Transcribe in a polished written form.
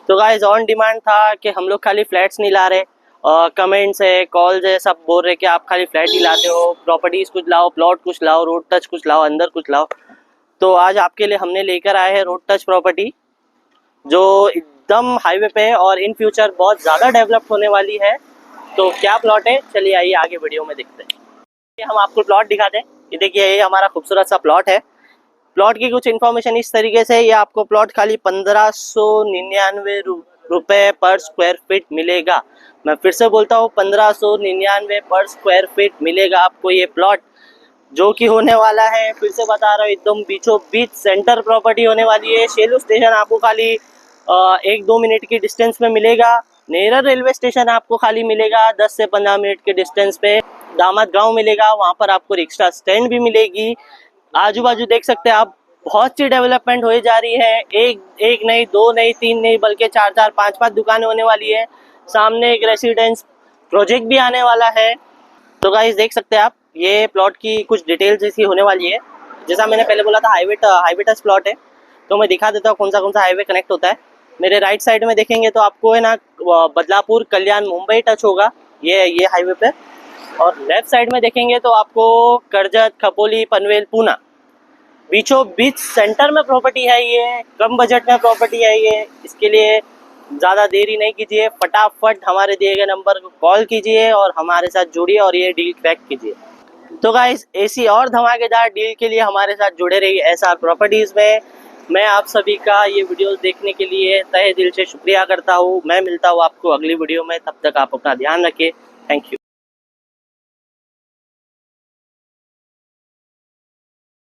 तो guys on demand था कि हम लोग खाली फ्लैट्स नहीं ला रहे, कमेंट्स है, कॉल्स है, सब बोल रहे कि आप खाली फ्लैट ही लाते हो, प्रॉपर्टीज कुछ लाओ, प्लॉट कुछ लाओ, रोड टच कुछ लाओ, अंदर कुछ लाओ। तो आज आपके लिए हमने लेकर आए हैं रोड टच प्रॉपर्टी, जो एकदम हाईवे पे है और इन फ्यूचर बहुत ज़्यादा डेवलप होने वाली है। तो क्या प्लॉट है, चलिए आइए आगे वीडियो में देखते हैं। ये हम आपको प्लॉट दिखाते हैं कि देखिए ये हमारा खूबसूरत सा प्लॉट है। प्लॉट की कुछ इन्फॉर्मेशन इस तरीके से, ये आपको प्लॉट खाली 1599 रुपये पर स्क्वायर फीट मिलेगा। मैं फिर से बोलता हूँ, 1599 पर स्क्वायर फीट मिलेगा आपको ये प्लॉट, जो कि होने वाला है, फिर से बता रहा हूँ, एकदम बीचों बीच सेंटर प्रॉपर्टी होने वाली है। शेलू स्टेशन आपको खाली 1-2 मिनट की डिस्टेंस में मिलेगा। नेरर रेलवे स्टेशन आपको खाली मिलेगा 10 से 15 मिनट के डिस्टेंस पे। दामद गांव मिलेगा, वहाँ पर आपको रिक्शा स्टैंड भी मिलेगी। आजू बाजू देख सकते हैं आप, बहुत सी डेवलपमेंट हो जा रही है। एक नहीं, दो नहीं, तीन नहीं, बल्कि 4-4, 5-5 दुकानें होने वाली है। सामने एक रेसिडेंस प्रोजेक्ट भी आने वाला है। तो गाइस देख सकते हैं आप, ये प्लॉट की कुछ डिटेल्स ऐसी होने वाली है। जैसा मैंने पहले बोला था, हाईवे टच प्लॉट है। तो मैं दिखा देता हूँ कौन सा हाईवे कनेक्ट होता है। मेरे राइट साइड में देखेंगे तो आपको है ना, बदलापुर कल्याण मुंबई टच होगा ये हाईवे पे। और लेफ्ट साइड में देखेंगे तो आपको करजत, खपोली, पनवेल, पूना, बीचों बीच सेंटर में प्रॉपर्टी है। ये कम बजट में प्रॉपर्टी है ये। इसके लिए ज़्यादा देरी नहीं कीजिए, फटाफट हमारे दिए गए नंबर को कॉल कीजिए और हमारे साथ जुड़िए और ये डील क्रैक कीजिए। तो गाइस, ऐसी और धमाकेदार डील के लिए हमारे साथ जुड़े रहिए एसआर प्रॉपर्टीज़ में। मैं आप सभी का ये वीडियोस देखने के लिए तहे दिल से शुक्रिया करता हूँ। मैं मिलता हूँ आपको अगली वीडियो में, तब तक आप अपना ध्यान रखिए। Thank you.